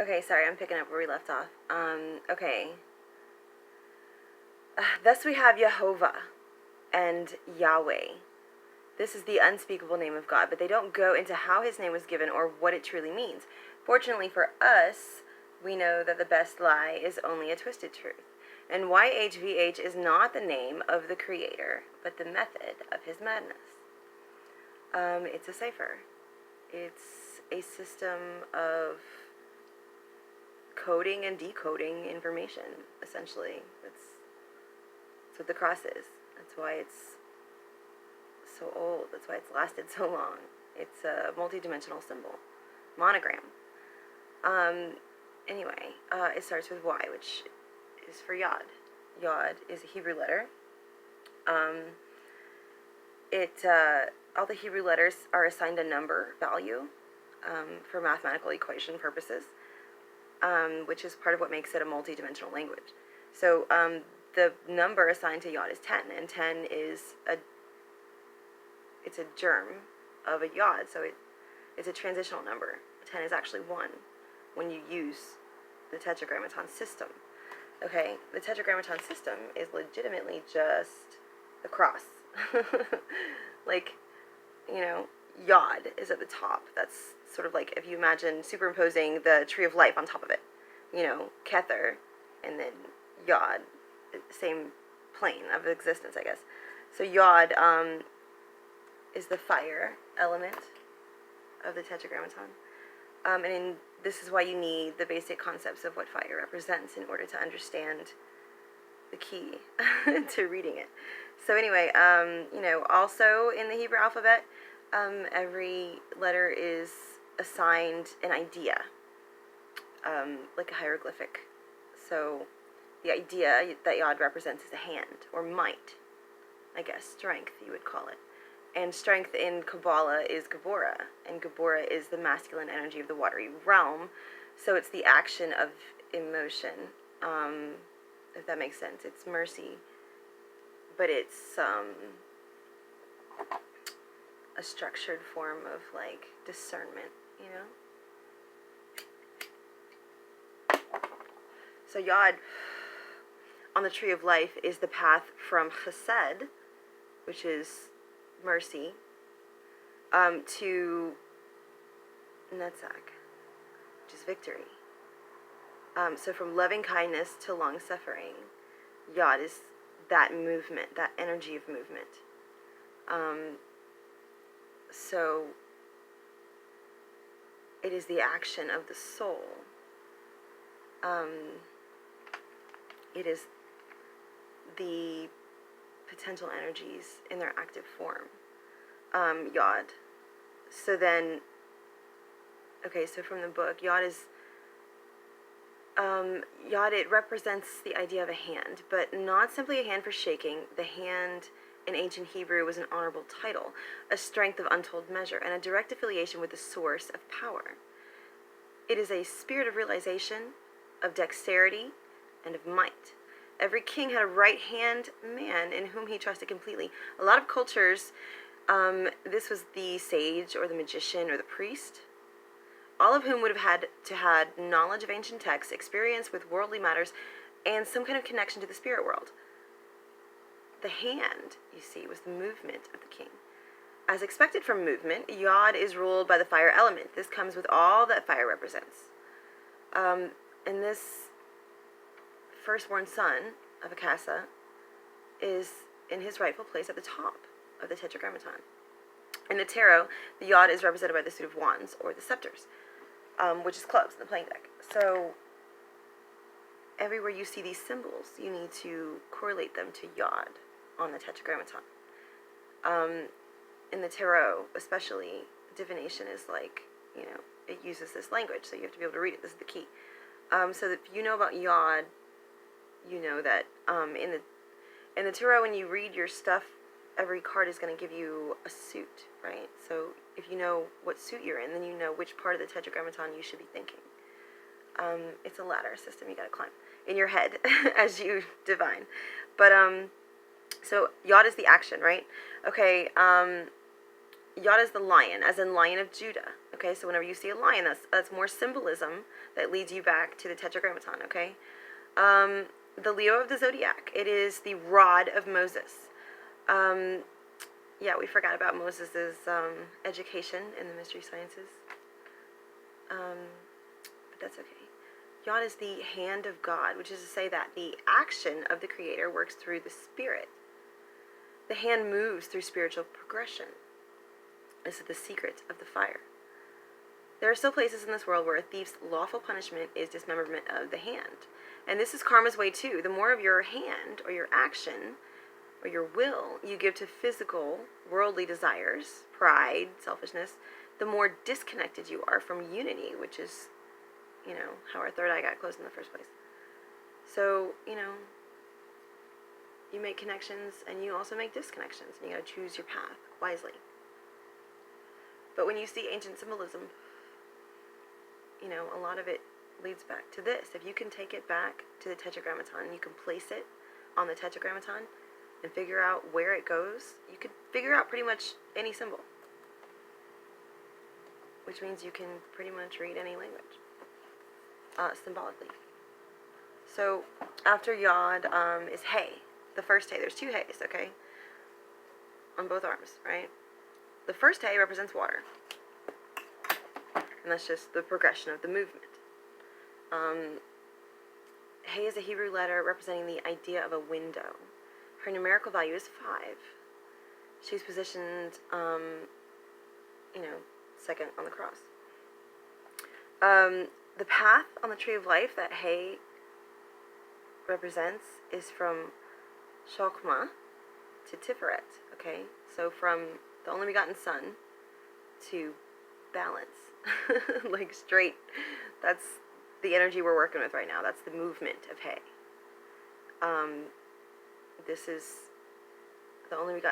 Okay, sorry, I'm picking up where we left off. Okay. Thus we have Jehovah and Yahweh. This is the unspeakable name of God, but they don't go into how his name was given or what it truly means. Fortunately for us, we know that the best lie is only a twisted truth. And YHVH is not the name of the creator, but the method of his madness. It's a cipher. It's a system of coding and decoding information, essentially. That's what the cross is. That's why it's so old. That's why it's lasted so long. It's a multi-dimensional symbol. Monogram. Anyway, it starts with Y, which is for Yod. Yod is a Hebrew letter. All the Hebrew letters are assigned a number value for mathematical equation purposes, which is part of what makes it a multi-dimensional language. So the number assigned to Yod is 10, and 10 is it's a germ of a Yod, so it's a transitional number. 10 is actually 1 when you use the Tetragrammaton system. Okay, the Tetragrammaton system is legitimately just the cross. Like, Yod is at the top. That's sort of like if you imagine superimposing the tree of life on top of it. Kether, and then Yod, same plane of existence, I guess. So Yod is the fire element of the Tetragrammaton. And this is why you need the basic concepts of what fire represents in order to understand the key to reading it. So anyway, also in the Hebrew alphabet, every letter is assigned an idea, like a hieroglyphic. So the idea that Yod represents is a hand, or might, I guess, strength, you would call it. And strength in Kabbalah is Geborah, and Geborah is the masculine energy of the watery realm, so it's the action of emotion, if that makes sense. It's mercy, but it's a structured form of, like, discernment, So Yod, on the tree of life, is the path from chesed, which is mercy, to netzach, which is victory. So from loving kindness to long suffering, Yod is that movement, that energy of movement. So it is the action of the soul. It is the potential energies in their active form. Yod. So then, okay, so from the book, Yod is, Yod, it represents the idea of a hand, but not simply a hand for shaking. The hand in ancient Hebrew was an honorable title, a strength of untold measure, and a direct affiliation with the source of power. It is a spirit of realization, of dexterity, and of might. Every king had a right-hand man in whom he trusted completely. A lot of cultures, this was the sage or the magician or the priest, all of whom would have had to had knowledge of ancient texts, experience with worldly matters, and some kind of connection to the spirit world. The hand, you see, was the movement of the king. As expected from movement, Yod is ruled by the fire element. This comes with all that fire represents. And this firstborn son of Akasa is in his rightful place at the top of the Tetragrammaton. In the tarot, the Yod is represented by the suit of wands, or the scepters, which is clubs in the playing deck. So everywhere you see these symbols, you need to correlate them to Yod on the Tetragrammaton. In the tarot, especially, divination is like, it uses this language, so you have to be able to read it. This is the key. So if you know about Yod, you know that in the tarot, when you read your stuff, every card is going to give you a suit, right? So if you know what suit you're in, then you know which part of the Tetragrammaton you should be thinking. It's a ladder system you got to climb in your head as you divine. But so Yod is the action, right? Okay. Yod is the lion, as in Lion of Judah. Okay, so whenever you see a lion, that's more symbolism that leads you back to the Tetragrammaton. Okay, the Leo of the zodiac. It is the rod of Moses. Yeah, we forgot about Moses's education in the mystery sciences. But that's okay. Yod is the hand of God, which is to say that the action of the Creator works through the Spirit. The hand moves through spiritual progression. This is the secret of the fire. There are still places in this world where a thief's lawful punishment is dismemberment of the hand. And this is karma's way too. The more of your hand or your action or your will you give to physical, worldly desires, pride, selfishness, the more disconnected you are from unity, which is, how our third eye got closed in the first place. So, you make connections and you also make disconnections, and you gotta choose your path wisely. But when you see ancient symbolism, a lot of it leads back to this. If you can take it back to the Tetragrammaton, you can place it on the Tetragrammaton and figure out where it goes, you can figure out pretty much any symbol. Which means you can pretty much read any language, symbolically. So, after Yod is Hey. The first Hey. There's two Heys, okay? On both arms, right? The first Hey represents water. And that's just the progression of the movement. Hey is a Hebrew letter representing the idea of a window. Her numerical value is 5. She's positioned, second on the cross. The path on the tree of life that Hey represents is from Chokmah to Tiferet, okay? So from the only begotten Son to balance. Like straight. That's the energy we're working with right now. That's the movement of Hey. This is the only begotten